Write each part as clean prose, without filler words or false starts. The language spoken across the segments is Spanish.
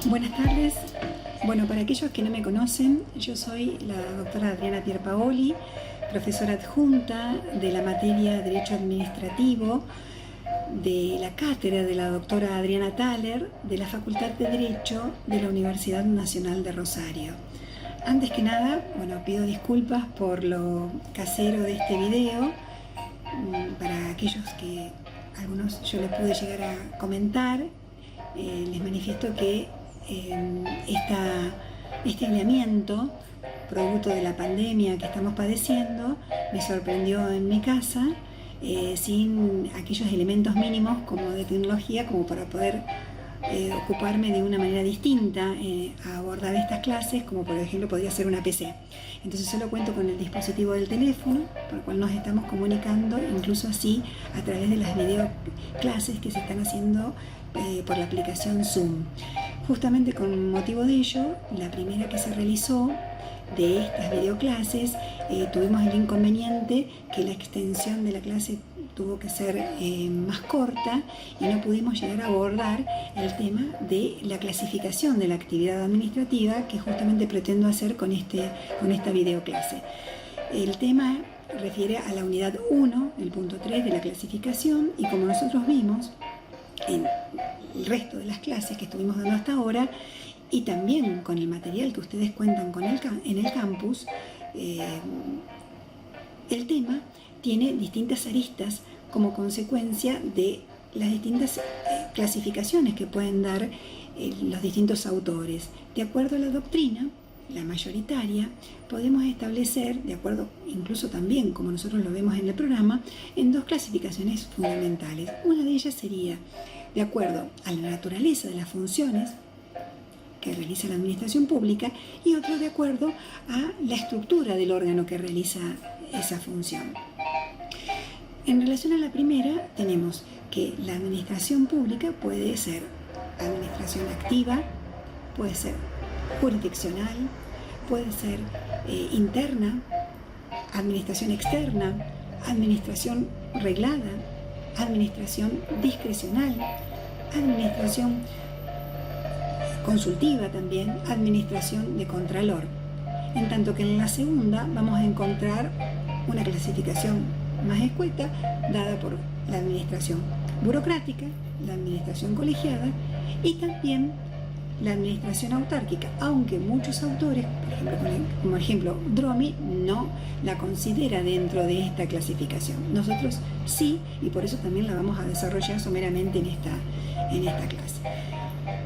Buenas tardes. Bueno, para aquellos que no me conocen, yo soy la doctora Adriana Pierpaoli, profesora adjunta de la materia Derecho Administrativo de la cátedra de la doctora Adriana Thaler de la Facultad de Derecho de la Universidad Nacional de Rosario. Antes que nada, pido disculpas por lo casero de este video. Para aquellos que algunos yo les pude llegar a comentar, les manifiesto que este aislamiento, producto de la pandemia que estamos padeciendo, me sorprendió en mi casa, sin aquellos elementos mínimos como de tecnología, como para poder ocuparme de una manera distinta a abordar estas clases, como por ejemplo podría ser una PC. Entonces solo cuento con el dispositivo del teléfono, por el cual nos estamos comunicando, incluso así a través de las videoclases que se están haciendo por la aplicación Zoom. Justamente con motivo de ello, la primera que se realizó de estas videoclases, tuvimos el inconveniente que la extensión de la clase tuvo que ser más corta y no pudimos llegar a abordar el tema de la clasificación de la actividad administrativa que justamente pretendo hacer con esta videoclase. El tema refiere a la unidad 1, el punto 3 de la clasificación, y como nosotros vimos en el resto de las clases que estuvimos dando hasta ahora, y también con el material que ustedes cuentan en el campus, el tema tiene distintas aristas como consecuencia de las distintas clasificaciones que pueden dar los distintos autores. De acuerdo a la doctrina, la mayoritaria, podemos establecer, de acuerdo incluso también como nosotros lo vemos en el programa, en dos clasificaciones fundamentales. Una de ellas sería de acuerdo a la naturaleza de las funciones que realiza la administración pública, y otro de acuerdo a la estructura del órgano que realiza esa función. En relación a la primera, tenemos que la administración pública puede ser administración activa, puede ser jurisdiccional, puede ser interna, administración externa, administración reglada, administración discrecional, administración consultiva también, administración de contralor. En tanto que en la segunda vamos a encontrar una clasificación más escueta dada por la administración burocrática, la administración colegiada y también la administración autárquica, aunque muchos autores, por ejemplo Dromi, no la considera dentro de esta clasificación. Nosotros sí, y por eso también la vamos a desarrollar someramente en esta clase.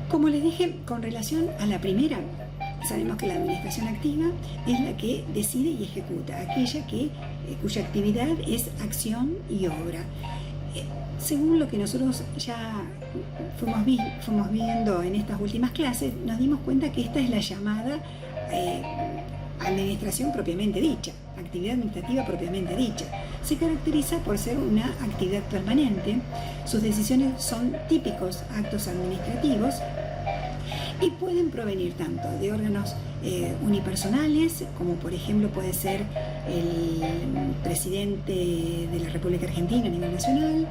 Como les dije, con relación a la primera, sabemos que la administración activa es la que decide y ejecuta, aquella cuya actividad es acción y obra. Según lo que nosotros ya fuimos viendo en estas últimas clases, nos dimos cuenta que esta es la llamada administración propiamente dicha, actividad administrativa propiamente dicha. Se caracteriza por ser una actividad permanente, sus decisiones son típicos actos administrativos y pueden provenir tanto de órganos unipersonales, como por ejemplo puede ser el presidente de la República Argentina a nivel nacional,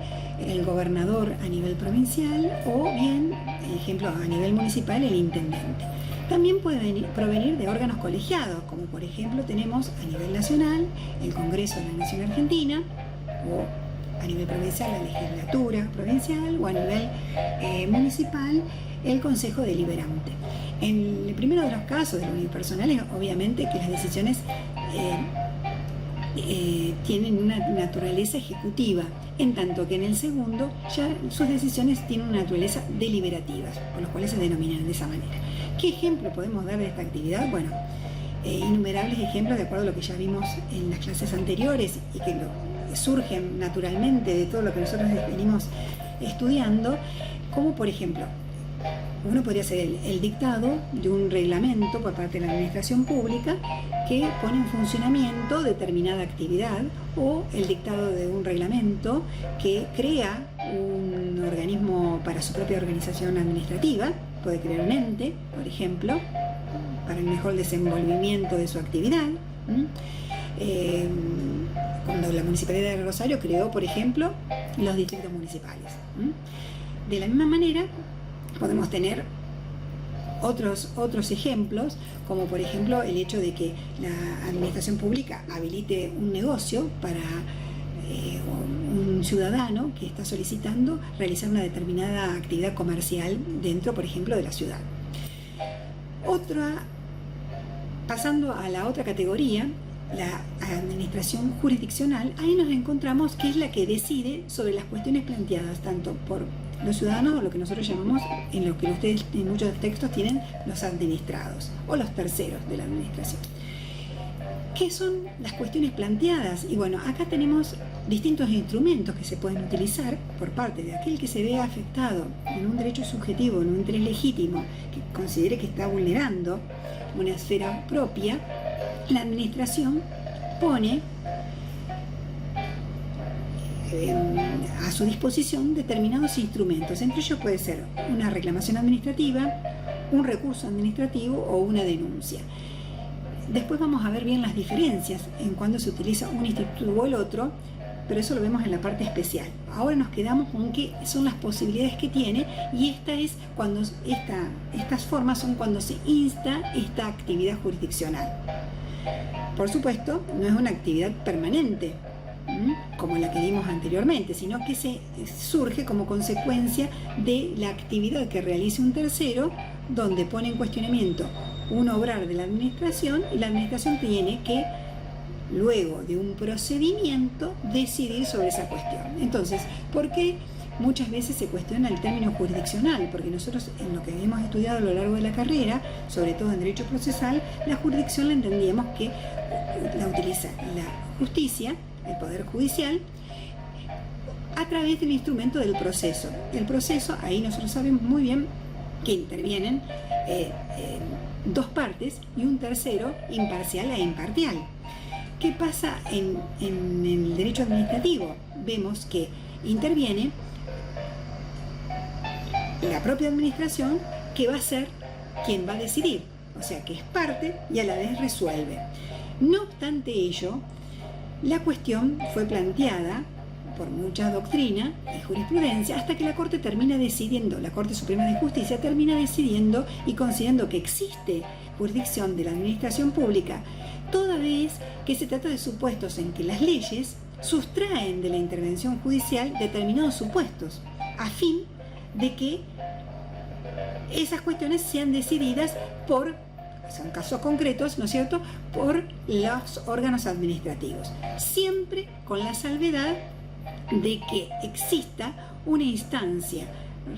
el gobernador a nivel provincial, o bien, ejemplo, a nivel municipal, el intendente. También puede provenir de órganos colegiados, como por ejemplo tenemos a nivel nacional el Congreso de la Nación Argentina, o a nivel provincial la legislatura provincial, o a nivel municipal el Consejo Deliberante. En el primero de los casos de los unipersonales, obviamente que las decisiones tienen una naturaleza ejecutiva, en tanto que en el segundo ya sus decisiones tienen una naturaleza deliberativa, por los cuales se denominan de esa manera. ¿Qué ejemplo podemos dar de esta actividad? Bueno, innumerables ejemplos de acuerdo a lo que ya vimos en las clases anteriores y que surgen naturalmente de todo lo que nosotros venimos estudiando, como por ejemplo, uno podría ser el dictado de un reglamento por parte de la administración pública que pone en funcionamiento determinada actividad, o el dictado de un reglamento que crea un organismo para su propia organización administrativa, puede crear un ente, por ejemplo, para el mejor desenvolvimiento de su actividad. Cuando la Municipalidad de Rosario creó, por ejemplo, los distritos municipales. De la misma manera, podemos tener otros ejemplos, como por ejemplo el hecho de que la administración pública habilite un negocio para un ciudadano que está solicitando realizar una determinada actividad comercial dentro, por ejemplo, de la ciudad. Pasando a la otra categoría, la administración jurisdiccional, ahí nos encontramos que es la que decide sobre las cuestiones planteadas tanto por los ciudadanos, o lo que nosotros llamamos, en lo que ustedes en muchos textos tienen, los administrados o los terceros de la administración. ¿Qué son las cuestiones planteadas? Y bueno, acá tenemos distintos instrumentos que se pueden utilizar por parte de aquel que se vea afectado en un derecho subjetivo, en un interés legítimo, que considere que está vulnerando una esfera propia. La administración pone a su disposición determinados instrumentos. Entre ellos puede ser una reclamación administrativa, un recurso administrativo o una denuncia. Después vamos a ver bien las diferencias en cuando se utiliza un instituto o el otro, pero eso lo vemos en la parte especial. Ahora nos quedamos con qué son las posibilidades que tiene, y estas formas son cuando se insta esta actividad jurisdiccional. Por supuesto, no es una actividad permanente, como la que vimos anteriormente, sino que surge como consecuencia de la actividad que realice un tercero, donde pone en cuestionamiento un obrar de la administración, y la administración tiene que, luego de un procedimiento, decidir sobre esa cuestión. Entonces, ¿por qué muchas veces se cuestiona el término jurisdiccional? Porque nosotros, en lo que hemos estudiado a lo largo de la carrera, sobre todo en derecho procesal, la jurisdicción la entendíamos que la utiliza la justicia, el poder judicial, a través del instrumento del proceso. El proceso, ahí nosotros sabemos muy bien que intervienen dos partes y un tercero imparcial e imparcial. ¿Qué pasa en el derecho administrativo? Vemos que interviene la propia administración, que va a ser quien va a decidir, o sea que es parte y a la vez resuelve. No obstante ello, la cuestión fue planteada por mucha doctrina y jurisprudencia hasta que la Corte termina decidiendo, la Corte Suprema de Justicia termina decidiendo y considerando que existe jurisdicción de la administración pública, toda vez que se trata de supuestos en que las leyes sustraen de la intervención judicial determinados supuestos, a fin de que esas cuestiones sean decididas son casos concretos, ¿no es cierto?, por los órganos administrativos, siempre con la salvedad de que exista una instancia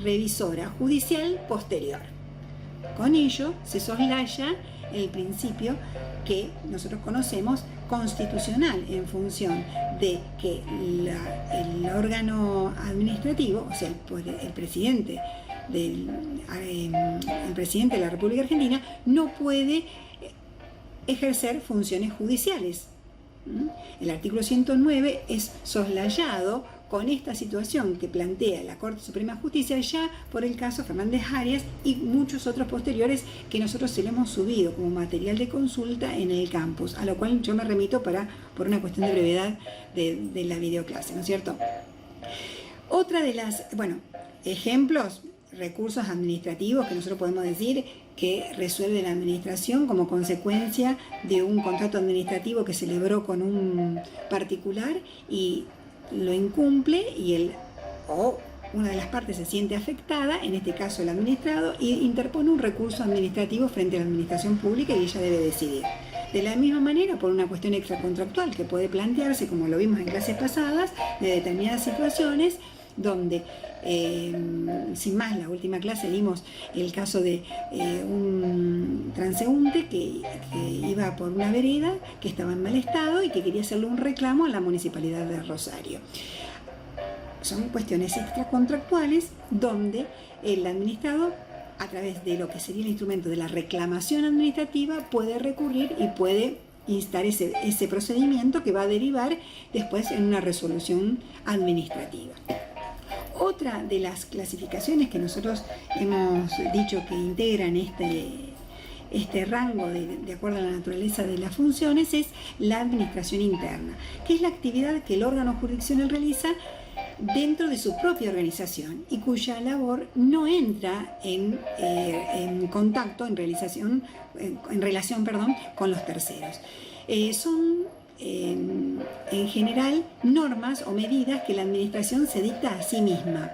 revisora judicial posterior. Con ello se soslaya el principio que nosotros conocemos constitucional, en función de que el órgano administrativo, o sea, el presidente de la República Argentina, no puede ejercer funciones judiciales. El artículo 109 es soslayado con esta situación que plantea la Corte Suprema de Justicia ya por el caso Fernández Arias y muchos otros posteriores que nosotros se lo hemos subido como material de consulta en el campus, a lo cual yo me remito por una cuestión de brevedad de la videoclase, ¿no es cierto? Otra de las, ejemplos, recursos administrativos que nosotros podemos decir que resuelve la administración como consecuencia de un contrato administrativo que celebró con un particular y lo incumple, o una de las partes se siente afectada, en este caso el administrado, y interpone un recurso administrativo frente a la administración pública y ella debe decidir. De la misma manera, por una cuestión extracontractual que puede plantearse, como lo vimos en clases pasadas, de determinadas situaciones donde, sin más, la última clase vimos el caso de un transeúnte que iba por una vereda que estaba en mal estado y que quería hacerle un reclamo a la Municipalidad de Rosario. Son cuestiones extracontractuales donde el administrado, a través de lo que sería el instrumento de la reclamación administrativa, puede recurrir y puede instar ese procedimiento que va a derivar después en una resolución administrativa. Otra de las clasificaciones que nosotros hemos dicho que integran este rango de acuerdo a la naturaleza de las funciones es la administración interna, que es la actividad que el órgano jurisdiccional realiza dentro de su propia organización y cuya labor no entra en contacto, en relación, con los terceros. Son en general normas o medidas que la administración se dicta a sí misma.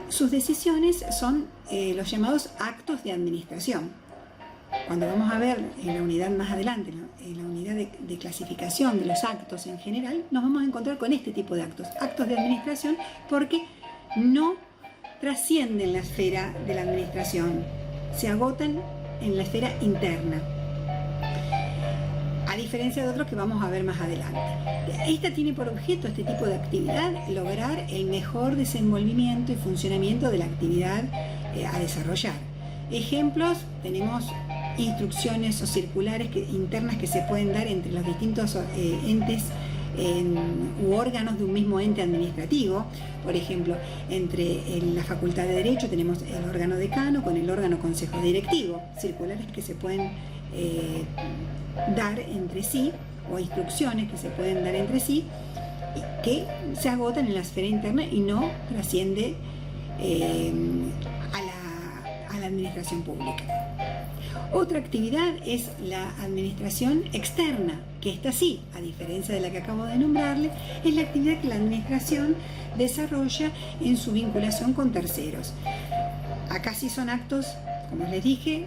Sus decisiones son los llamados actos de administración. Cuando vamos a ver en la unidad más adelante, en la unidad de clasificación de los actos en general, nos vamos a encontrar con este tipo de actos de administración, porque no trascienden la esfera de la administración, se agotan en la esfera interna, a diferencia de otros que vamos a ver más adelante. Esta tiene por objeto, este tipo de actividad, lograr el mejor desenvolvimiento y funcionamiento de la actividad a desarrollar. Ejemplos, tenemos instrucciones o circulares internas que se pueden dar entre los distintos entes u órganos de un mismo ente administrativo. Por ejemplo, entre la Facultad de Derecho tenemos el órgano decano con el órgano consejo directivo, circulares que se pueden dar entre sí, o instrucciones que se pueden dar entre sí, que se agotan en la esfera interna y no trasciende a la administración pública. Otra actividad es la administración externa, que esta sí, a diferencia de la que acabo de nombrarle, es la actividad que la administración desarrolla en su vinculación con terceros. Acá sí son actos, como les dije,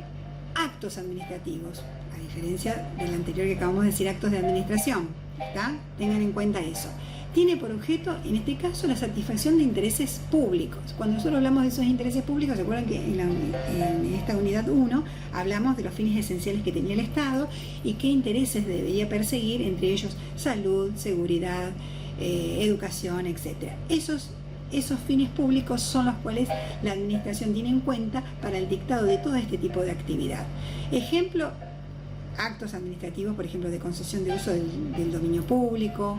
actos administrativos, a diferencia del anterior que acabamos de decir, actos de administración. ¿Está? Tengan en cuenta eso. Tiene por objeto, en este caso, la satisfacción de intereses públicos. Cuando nosotros hablamos de esos intereses públicos, ¿se acuerdan que en esta unidad 1 hablamos de los fines esenciales que tenía el Estado y qué intereses debería perseguir, entre ellos salud, seguridad, educación, etc.? Esos fines públicos son los cuales la administración tiene en cuenta para el dictado de todo este tipo de actividad. Ejemplo, actos administrativos, por ejemplo, de concesión de uso del dominio público,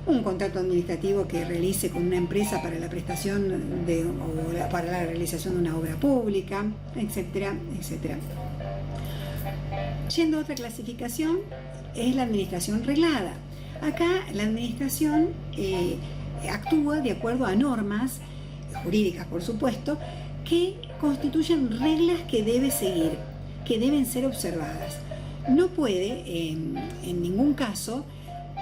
un contrato administrativo que realice con una empresa para la prestación o para la realización de una obra pública, etcétera, etcétera. Yendo a otra clasificación, es la administración reglada. Acá la administración actúa de acuerdo a normas jurídicas, por supuesto, que constituyen reglas que debe seguir, que deben ser observadas. No puede, en ningún caso,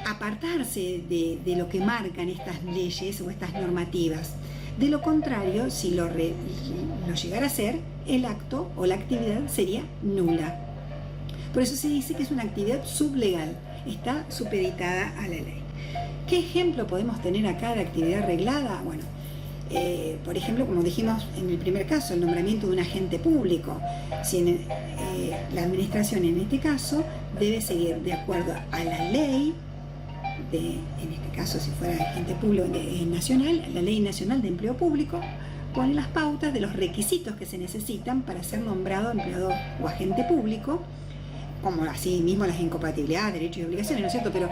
apartarse de lo que marcan estas leyes o estas normativas. De lo contrario, si lo llegara a ser, el acto o la actividad sería nula. Por eso se dice que es una actividad sublegal, está supeditada a la ley. ¿Qué ejemplo podemos tener acá de actividad reglada? Bueno, por ejemplo, como dijimos en el primer caso, el nombramiento de un agente público. Si la administración en este caso debe seguir de acuerdo a la ley, en este caso si fuera agente público nacional, la Ley Nacional de Empleo Público pone las pautas de los requisitos que se necesitan para ser nombrado empleador o agente público, como así mismo las incompatibilidades, derechos y obligaciones, ¿no es cierto? Pero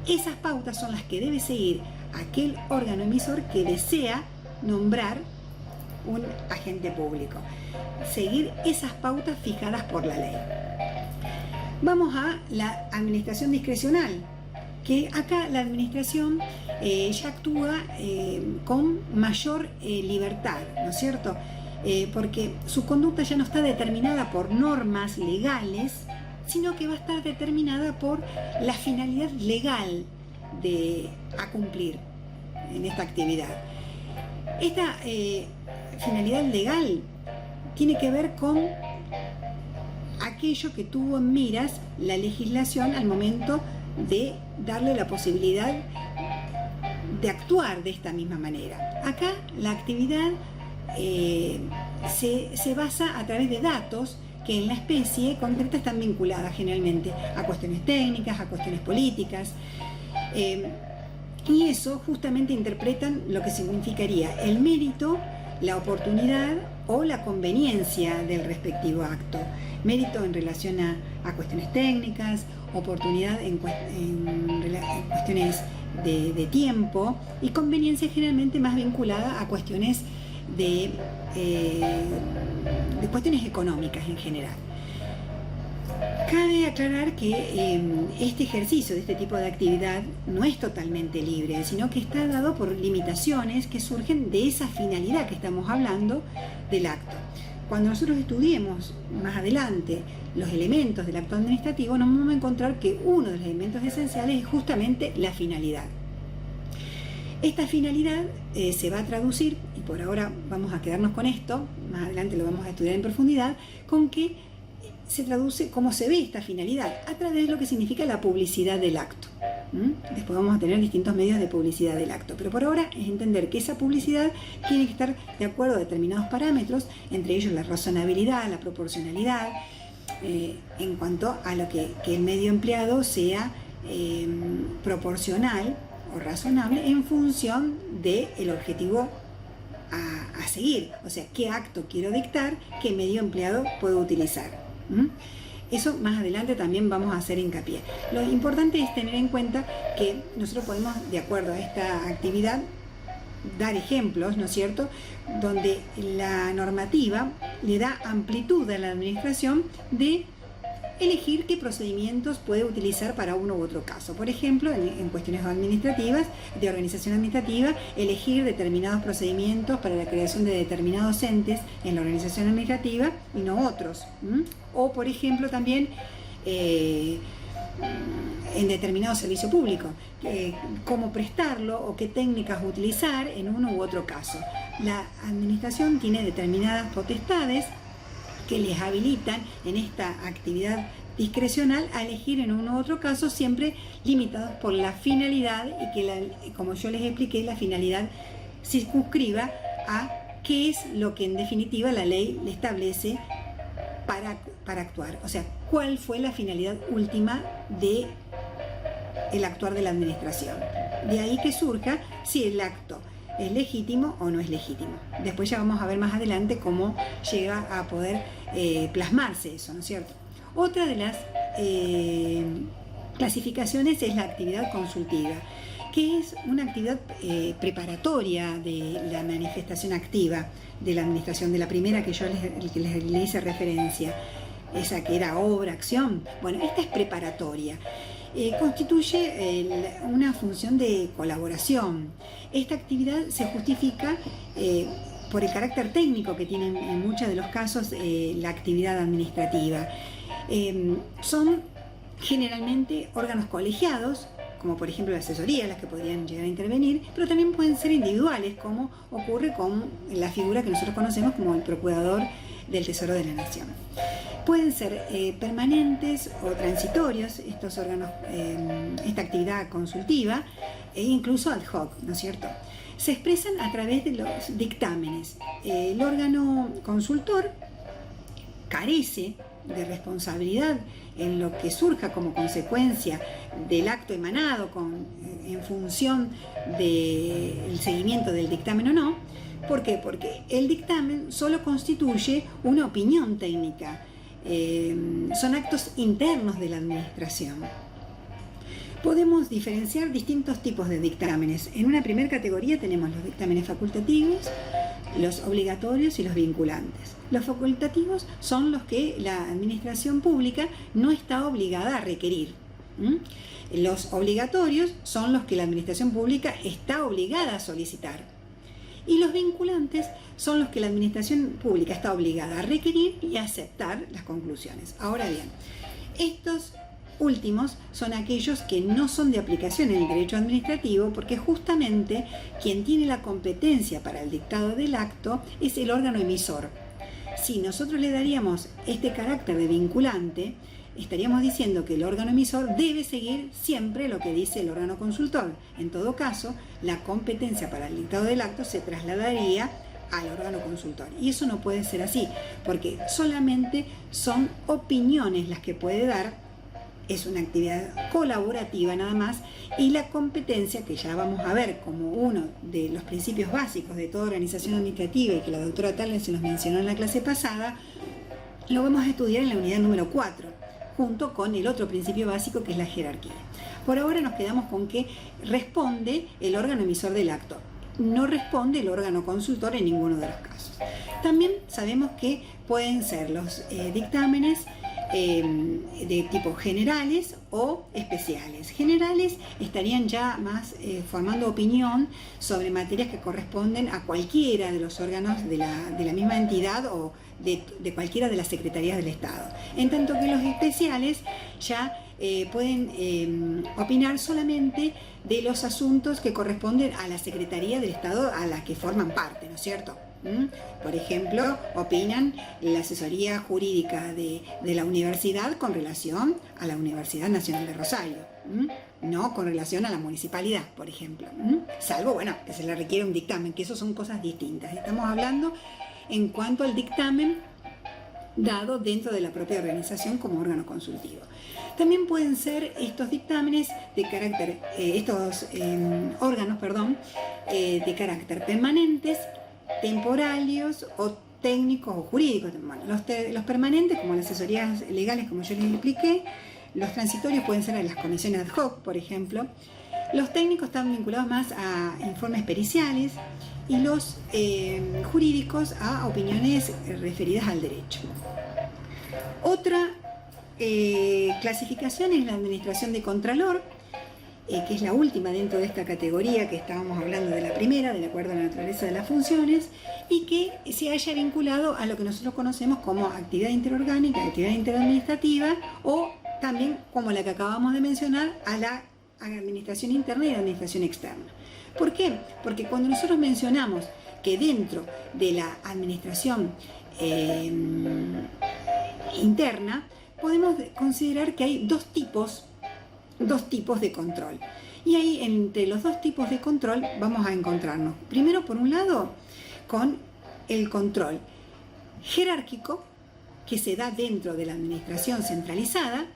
esas pautas son las que debe seguir aquel órgano emisor que desea nombrar un agente público. Seguir esas pautas fijadas por la ley. Vamos a la administración discrecional, que acá la administración ya actúa con mayor libertad, ¿no es cierto? Porque su conducta ya no está determinada por normas legales, sino que va a estar determinada por la finalidad legal a cumplir en esta actividad. Esta finalidad legal tiene que ver con aquello que tuvo en miras la legislación al momento de darle la posibilidad de actuar de esta misma manera. Acá la actividad se basa a través de datos que en la especie concreta están vinculadas generalmente a cuestiones técnicas, a cuestiones políticas, y eso justamente interpretan lo que significaría el mérito, la oportunidad o la conveniencia del respectivo acto. Mérito en relación a cuestiones técnicas, oportunidad en cuestiones de tiempo, y conveniencia generalmente más vinculada a cuestiones de cuestiones económicas en general. Cabe aclarar que este ejercicio de este tipo de actividad no es totalmente libre, sino que está dado por limitaciones que surgen de esa finalidad que estamos hablando del acto. Cuando nosotros estudiemos más adelante los elementos del acto administrativo, nos vamos a encontrar que uno de los elementos esenciales es justamente la finalidad. Esta finalidad se va a traducir, y por ahora vamos a quedarnos con esto, más adelante lo vamos a estudiar en profundidad, con que se traduce cómo se ve esta finalidad a través de lo que significa la publicidad del acto. Después vamos a tener distintos medios de publicidad del acto, pero por ahora es entender que esa publicidad tiene que estar de acuerdo a determinados parámetros, entre ellos la razonabilidad, la proporcionalidad, en cuanto a lo que el medio empleado sea proporcional o razonable en función del objetivo a seguir, o sea, qué acto quiero dictar, qué medio empleado puedo utilizar. Eso más adelante también vamos a hacer hincapié. Lo importante es tener en cuenta que nosotros podemos, de acuerdo a esta actividad, dar ejemplos, ¿no es cierto?, donde la normativa le da amplitud a la administración de elegir qué procedimientos puede utilizar para uno u otro caso. Por ejemplo, en cuestiones administrativas, de organización administrativa, elegir determinados procedimientos para la creación de determinados entes en la organización administrativa y no otros. O, por ejemplo, también en determinado servicio público, cómo prestarlo o qué técnicas utilizar en uno u otro caso. La administración tiene determinadas potestades que les habilitan en esta actividad discrecional a elegir en uno u otro caso, siempre limitados por la finalidad y que, como yo les expliqué, la finalidad circunscriba a qué es lo que en definitiva la ley le establece para actuar. O sea, cuál fue la finalidad última de el actuar de la administración. De ahí que surja si el acto es legítimo o no es legítimo. Después ya vamos a ver más adelante cómo llega a poder plasmarse eso, ¿no es cierto? Otra de las clasificaciones es la actividad consultiva, que es una actividad preparatoria de la manifestación activa de la administración, de la primera que yo les hice referencia, esa que era obra, acción. Bueno, esta es preparatoria. Constituye una función de colaboración. Esta actividad se justifica por el carácter técnico que tiene en muchos de los casos la actividad administrativa. Son generalmente órganos colegiados, como por ejemplo la asesoría, las que podrían llegar a intervenir, pero también pueden ser individuales, como ocurre con la figura que nosotros conocemos como el procurador del Tesoro de la Nación. Pueden ser permanentes o transitorios estos órganos, esta actividad consultiva, e incluso ad hoc, ¿no es cierto? Se expresan a través de los dictámenes. El órgano consultor carece de responsabilidad en lo que surja como consecuencia del acto emanado en función del seguimiento del dictamen o no. ¿Por qué? Porque el dictamen solo constituye una opinión técnica. Son actos internos de la administración. Podemos diferenciar distintos tipos de dictámenes. En una primera categoría tenemos los dictámenes facultativos, los obligatorios y los vinculantes. Los facultativos son los que la administración pública no está obligada a requerir. Los obligatorios son los que la administración pública está obligada a solicitar. Y los vinculantes son los que la administración pública está obligada a requerir y a aceptar las conclusiones. Ahora bien, estos últimos son aquellos que no son de aplicación en el derecho administrativo, porque justamente quien tiene la competencia para el dictado del acto es el órgano emisor. Si nosotros le daríamos este carácter de vinculante, estaríamos diciendo que el órgano emisor debe seguir siempre lo que dice el órgano consultor. En todo caso, la competencia para el dictado del acto se trasladaría al órgano consultor. Y eso no puede ser así, porque solamente son opiniones las que puede dar, es una actividad colaborativa nada más, y la competencia, que ya vamos a ver como uno de los principios básicos de toda organización administrativa y que la doctora Thaler se los mencionó en la clase pasada, lo vamos a estudiar en la unidad número 4, junto con el otro principio básico que es la jerarquía. Por ahora nos quedamos con que responde el órgano emisor del acto, no responde el órgano consultor en ninguno de los casos. También sabemos que pueden ser los dictámenes de tipo generales o especiales. Generales estarían ya más formando opinión sobre materias que corresponden a cualquiera de los órganos de la misma entidad o de cualquiera de las secretarías del Estado. En tanto que los especiales ya pueden opinar solamente de los asuntos que corresponden a la Secretaría del Estado a la que forman parte, ¿no es cierto? Por ejemplo, opinan la asesoría jurídica de la universidad con relación a la Universidad Nacional de Rosario, no con relación a la municipalidad, por ejemplo, salvo, bueno, que se le requiere un dictamen, que eso son cosas distintas. Estamos hablando en cuanto al dictamen dado dentro de la propia organización como órgano consultivo. También pueden ser estos dictámenes de carácter, órganos, de carácter permanentes, temporarios o técnicos o jurídicos. Bueno, los permanentes, como las asesorías legales, como yo les expliqué. Los transitorios pueden ser las comisiones ad hoc, por ejemplo. Los técnicos están vinculados más a informes periciales y los jurídicos a opiniones referidas al derecho. Otra clasificación es la administración de contralor, que es la última dentro de esta categoría que estábamos hablando de la primera, del acuerdo a la naturaleza de las funciones, y que se haya vinculado a lo que nosotros conocemos como actividad interorgánica, actividad interadministrativa, o también, como la que acabamos de mencionar, a la administración interna y la administración externa. ¿Por qué? Porque cuando nosotros mencionamos que dentro de la administración interna, podemos considerar que hay dos tipos de control. Y ahí, entre los dos tipos de control, vamos a encontrarnos, primero, por un lado, con el control jerárquico, que se da dentro de la administración centralizada,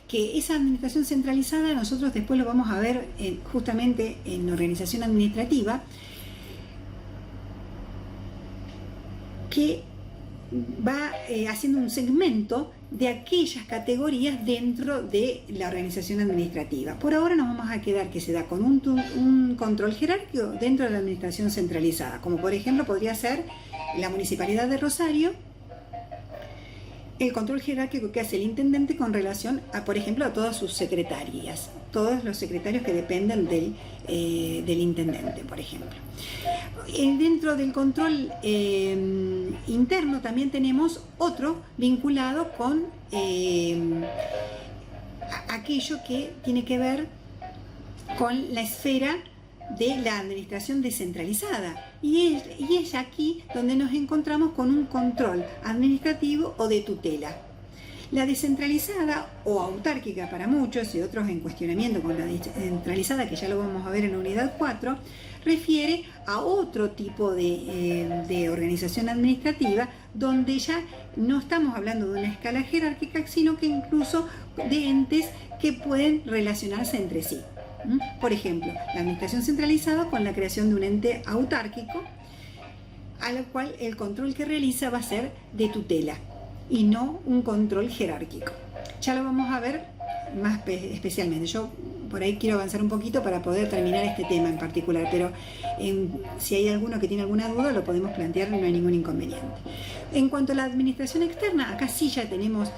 que esa administración centralizada nosotros después lo vamos a ver justamente en organización administrativa, que va haciendo un segmento de aquellas categorías dentro de la organización administrativa. Por ahora nos vamos a quedar que se da con un control jerárquico dentro de la administración centralizada, como por ejemplo podría ser la Municipalidad de Rosario, el control jerárquico que hace el intendente con relación a, por ejemplo, a todas sus secretarías, todos los secretarios que dependen del intendente, por ejemplo. Dentro del control interno también tenemos otro vinculado con aquello que tiene que ver con la esfera de la administración descentralizada, y es aquí donde nos encontramos con un control administrativo o de tutela. La descentralizada o autárquica para muchos y otros en cuestionamiento con la descentralizada, que ya lo vamos a ver en la unidad 4, refiere a otro tipo de organización administrativa donde ya no estamos hablando de una escala jerárquica, sino que incluso de entes que pueden relacionarse entre sí. Por ejemplo, la administración centralizada con la creación de un ente autárquico, a lo cual el control que realiza va a ser de tutela y no un control jerárquico. Ya lo vamos a ver más especialmente. Yo por ahí quiero avanzar un poquito para poder terminar este tema en particular, pero si hay alguno que tiene alguna duda lo podemos plantear, no hay ningún inconveniente. En cuanto a la administración externa, acá sí ya tenemos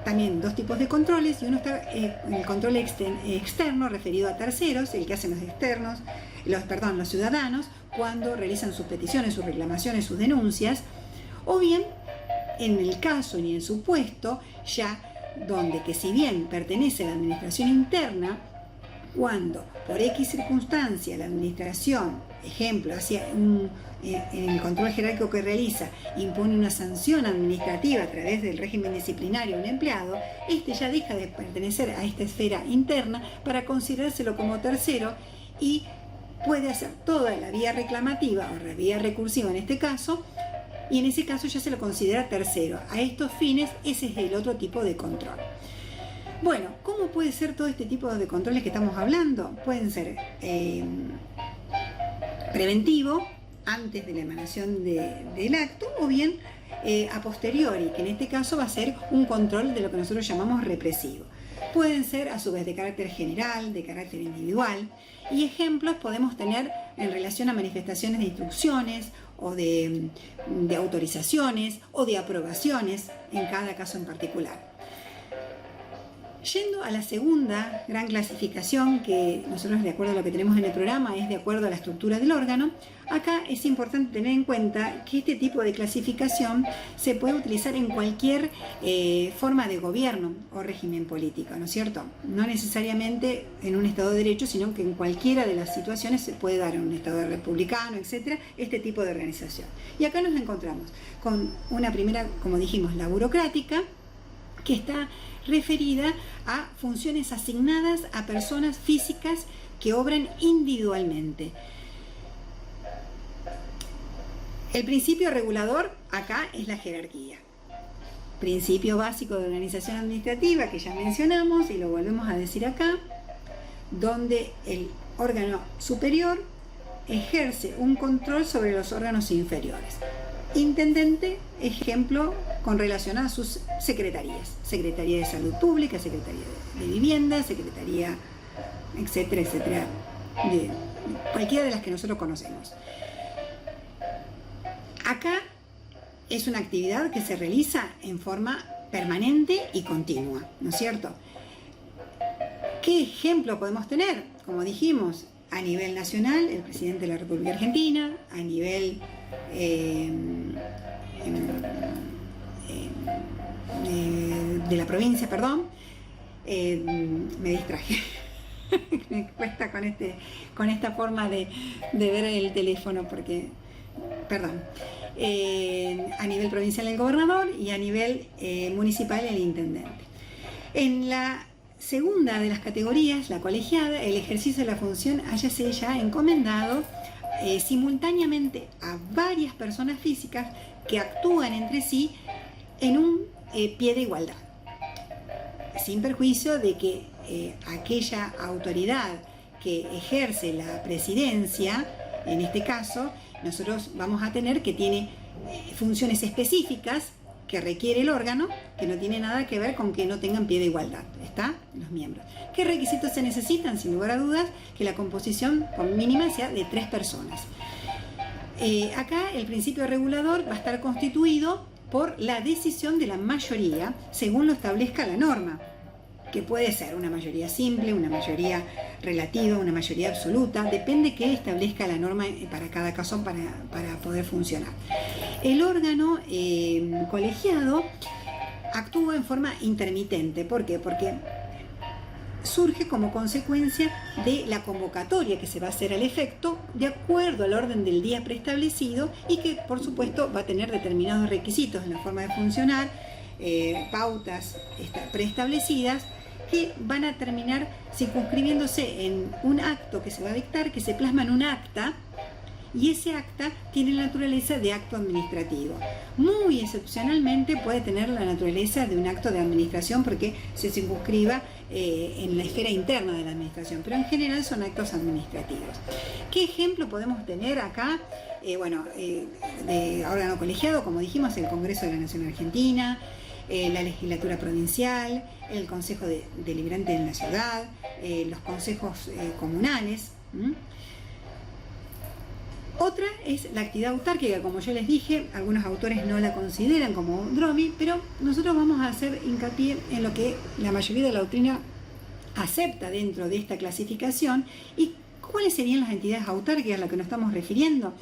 también dos tipos de controles, y uno está el control externo referido a terceros, el que hacen los ciudadanos cuando realizan sus peticiones, sus reclamaciones, sus denuncias, o bien en el caso y en el supuesto ya donde que si bien pertenece a la administración interna, cuando por X circunstancia la administración, ejemplo, en el control jerárquico que realiza, impone una sanción administrativa a través del régimen disciplinario a un empleado, este ya deja de pertenecer a esta esfera interna para considerárselo como tercero y puede hacer toda la vía reclamativa o la vía recursiva en este caso, y en ese caso ya se lo considera tercero. A estos fines, ese es el otro tipo de control. Bueno, ¿cómo puede ser todo este tipo de controles que estamos hablando? Pueden ser preventivo, antes de la emanación del acto, o bien a posteriori, que en este caso va a ser un control de lo que nosotros llamamos represivo. Pueden ser a su vez de carácter general, de carácter individual, y ejemplos podemos tener en relación a manifestaciones de instrucciones o de autorizaciones o de aprobaciones en cada caso en particular. Yendo a la segunda gran clasificación, que nosotros, de acuerdo a lo que tenemos en el programa, es de acuerdo a la estructura del órgano, acá es importante tener en cuenta que este tipo de clasificación se puede utilizar en cualquier forma de gobierno o régimen político, ¿no es cierto? No necesariamente en un Estado de Derecho, sino que en cualquiera de las situaciones se puede dar en un Estado republicano, etcétera, este tipo de organización. Y acá nos encontramos con una primera, como dijimos, la burocrática, que está referida a funciones asignadas a personas físicas que obran individualmente. El principio regulador acá es la jerarquía. Principio básico de organización administrativa que ya mencionamos y lo volvemos a decir acá, donde el órgano superior ejerce un control sobre los órganos inferiores. Intendente, ejemplo, con relación a sus secretarías. Secretaría de Salud Pública, Secretaría de Vivienda, Secretaría, etcétera, etcétera, de cualquiera de las que nosotros conocemos. Acá es una actividad que se realiza en forma permanente y continua, ¿no es cierto? ¿Qué ejemplo podemos tener? Como dijimos, a nivel nacional, el presidente de la República Argentina, a nivel de la provincia, perdón, me distraje. Me cuesta con esta forma de ver el teléfono porque, perdón, a nivel provincial el gobernador y a nivel municipal el intendente. En la segunda de las categorías, la colegiada, el ejercicio de la función háyase ya encomendado simultáneamente a varias personas físicas que actúan entre sí en un pie de igualdad, sin perjuicio de que aquella autoridad que ejerce la presidencia, en este caso, nosotros vamos a tener que tiene funciones específicas que requiere el órgano, que no tiene nada que ver con que no tengan pie de igualdad, ¿está? Los miembros. ¿Qué requisitos se necesitan? Sin lugar a dudas, que la composición con mínima sea de 3 personas. Acá el principio regulador va a estar constituido por la decisión de la mayoría, según lo establezca la norma, que puede ser una mayoría simple, una mayoría relativa, una mayoría absoluta, depende que establezca la norma para cada caso para poder funcionar. El órgano colegiado actúa en forma intermitente. ¿Por qué? Porque surge como consecuencia de la convocatoria que se va a hacer al efecto de acuerdo al orden del día preestablecido y que por supuesto va a tener determinados requisitos en la forma de funcionar, pautas preestablecidas que van a terminar circunscribiéndose en un acto que se va a dictar, que se plasma en un acta, y ese acta tiene la naturaleza de acto administrativo. Muy excepcionalmente puede tener la naturaleza de un acto de administración porque se circunscriba en la esfera interna de la administración, pero en general son actos administrativos. ¿Qué ejemplo podemos tener acá? De órgano colegiado, como dijimos, el Congreso de la Nación Argentina, la legislatura provincial, el consejo deliberante en la ciudad, los consejos comunales. Otra es la actividad autárquica, como yo les dije, algunos autores no la consideran como DROMI, pero nosotros vamos a hacer hincapié en lo que la mayoría de la doctrina acepta dentro de esta clasificación. ¿Y cuáles serían las entidades autárquicas a las que nos estamos refiriendo?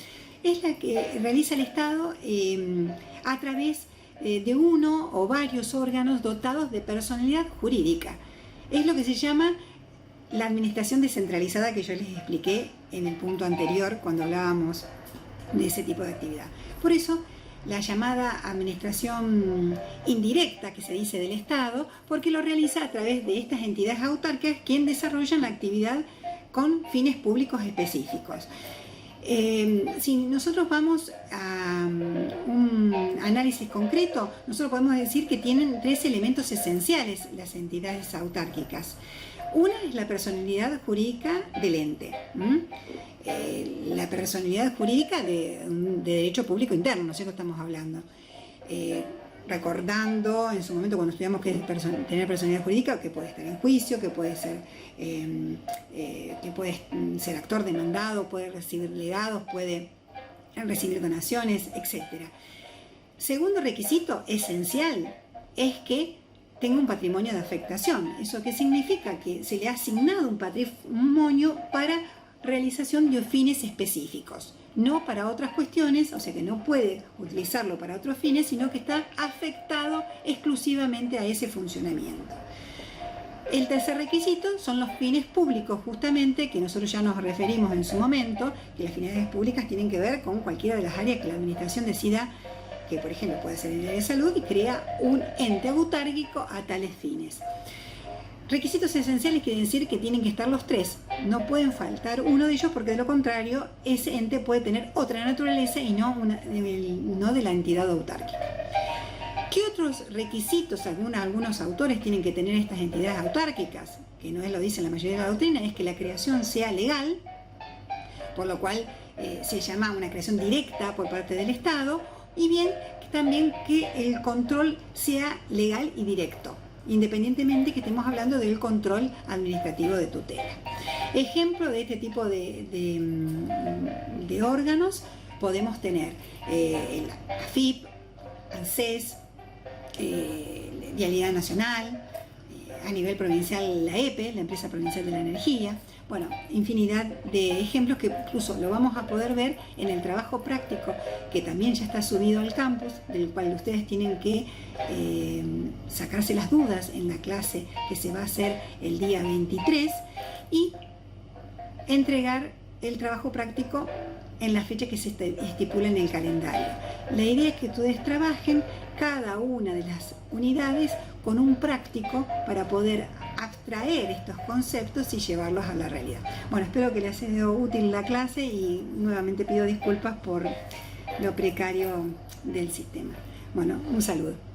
Es la que realiza el Estado a través de uno o varios órganos dotados de personalidad jurídica. Es lo que se llama la administración descentralizada que yo les expliqué en el punto anterior cuando hablábamos de ese tipo de actividad. Por eso, la llamada administración indirecta que se dice del Estado, porque lo realiza a través de estas entidades autárquicas quien desarrollan la actividad con fines públicos específicos. Si nosotros vamos a un análisis concreto, nosotros podemos decir que tienen 3 elementos esenciales las entidades autárquicas. Una es la personalidad jurídica del ente, la personalidad jurídica de derecho público interno, ¿no es cierto? Estamos hablando. Recordando en su momento cuando estudiamos que es tener personalidad jurídica, que puede estar en juicio, que puede ser actor demandado, puede recibir legados, puede recibir donaciones, etc. Segundo requisito esencial es que tenga un patrimonio de afectación. ¿Eso qué significa? Que se le ha asignado un patrimonio para realización de fines específicos, no para otras cuestiones, o sea que no puede utilizarlo para otros fines, sino que está afectado exclusivamente a ese funcionamiento. El tercer requisito son los fines públicos, justamente, que nosotros ya nos referimos en su momento, que las finalidades públicas tienen que ver con cualquiera de las áreas que la administración decida, que por ejemplo puede ser el área de salud, y crea un ente autárquico a tales fines. Requisitos esenciales quiere decir que tienen que estar los tres, no pueden faltar uno de ellos, porque de lo contrario ese ente puede tener otra naturaleza y no de la entidad autárquica. ¿Qué otros requisitos algunos autores tienen que tener estas entidades autárquicas? Que no lo dice la mayoría de la doctrina, es que la creación sea legal, por lo cual se llama una creación directa por parte del Estado, y bien también que el control sea legal y directo, independientemente que estemos hablando del control administrativo de tutela. Ejemplo de este tipo de órganos podemos tener el AFIP, ANSES, Vialidad Nacional, a nivel provincial la EPE, la Empresa Provincial de la Energía. Bueno, infinidad de ejemplos que incluso lo vamos a poder ver en el trabajo práctico, que también ya está subido al campus, del cual ustedes tienen que sacarse las dudas en la clase que se va a hacer el día 23 y entregar el trabajo práctico en la fecha que se estipula en el calendario. La idea es que ustedes trabajen cada una de las unidades con un práctico para poder abstraer estos conceptos y llevarlos a la realidad. Bueno, espero que les haya sido útil la clase y nuevamente pido disculpas por lo precario del sistema. Bueno, un saludo.